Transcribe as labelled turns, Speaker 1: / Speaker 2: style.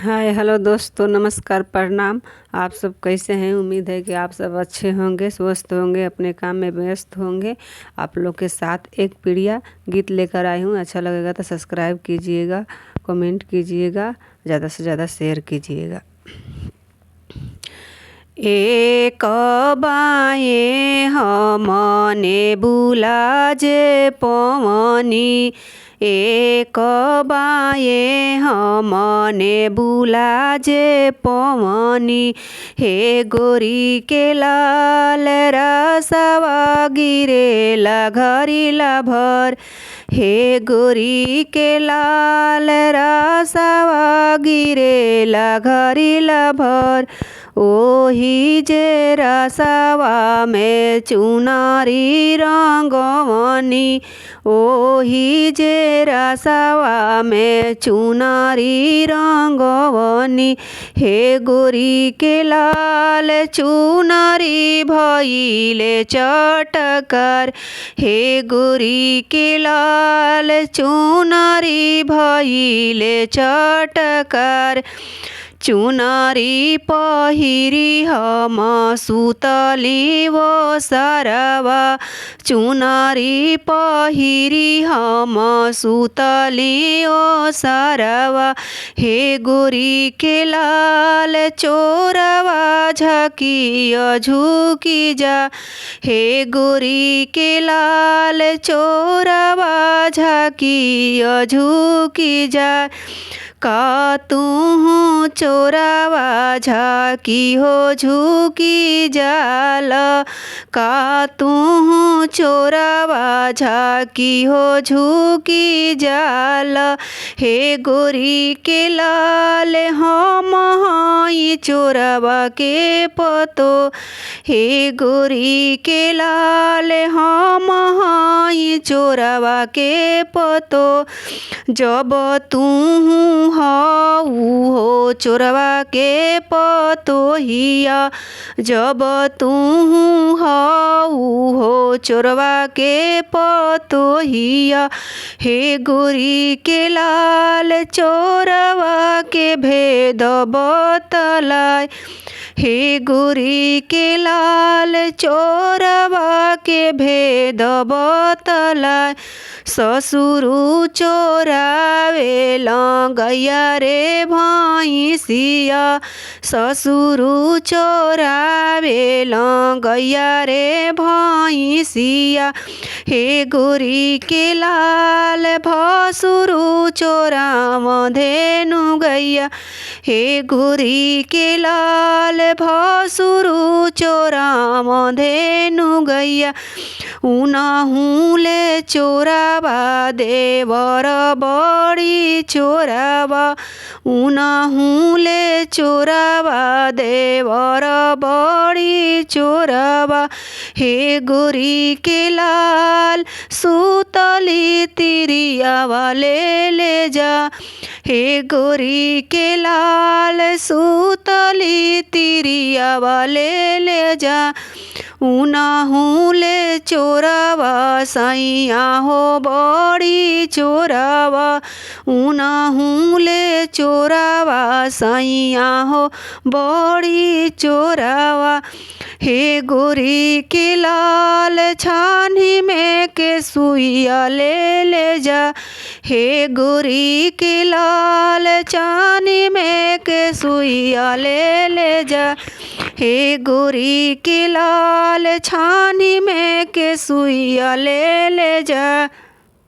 Speaker 1: Hi hello दोस्तों, नमस्कार, प्रणाम। आप सब कैसे हैं? उम्मीद है कि आप सब अच्छे होंगे, स्वस्थ होंगे, अपने काम में व्यस्त होंगे। आप लोग के साथ एक प्रिया गीत लेकर आई हूँ। अच्छा लगेगा तो सब्सक्राइब कीजिएगा, कमेंट कीजिएगा, ज़्यादा से ज़्यादा शेयर कीजिएगा। एक बाए हमने बुला जे पवनी, एक बाए हमने बुला जे पवनी। हे गोरी के लाल रसवा गिरेला घरीला भर, हे गोरी के लाल रसवा गिरेला घरीला भर। ओही जे रसवा में चुनारी रंगवनी, ओही जे रसवा में चुनारी रंगवनी। हे गोरी के लाल चुनारी भइले चटकर, हे गोरी के लाल चुनारी भइले चटकर। चुनारी पहिरी हम सुतली वो सरवा, चुनारी पहिरी हम सुतली ओ सरवा। हे गोरी के लाल चोरवा झकिया झुकी जा, हे गोरी के लाल चोरवा झकिया झुकी जा। का तू चोरवा झाकी हो झुकी जाल, का तू चोरवा झाकी हो झुकी जाल। हे गोरी के लाल हम हई चोरवा के पतो, हे गोरी के लाल हम हई चोरवा के पतो। जब तू हाऊ हो चोरवा के पतोहिया, जब तू हाऊ हो चोरवा के पतोहिया। हे गोरी के लाल चोरवा के भेद बतलाय, हे गोरी के लाल चोरवा के भेद बतलाय। ससुरु चोरावे गैया रे भैंसिया, ससुरु चोरावे गैया रे भैंसिया। हे गोरी के लाल भसुरु चोराव धेनु गैया, हे गोरी के लाल भसुरु चोराव धेनु गैया। उनहु ले चोरावा देवर बड़ी चोरावा, उनहु ले चोरावा देवर बड़ी चोरावा। हे गोरी के लाल सुतली तिरियावा ले जा, हे गोरी के लाल सुतली तिरियावा ले जा। उनहु ले चोरावा सैया हो बड़ी चोरावा, उनहु ले चोरावा सैया हो बड़ी चोरावा। हे गोरी के लाल छानी में के सुइया ले जा, हे गोरी के लाल छानी में के सुइया ले जा। हे गोरी के लाल छानी में के सुइया ले जा।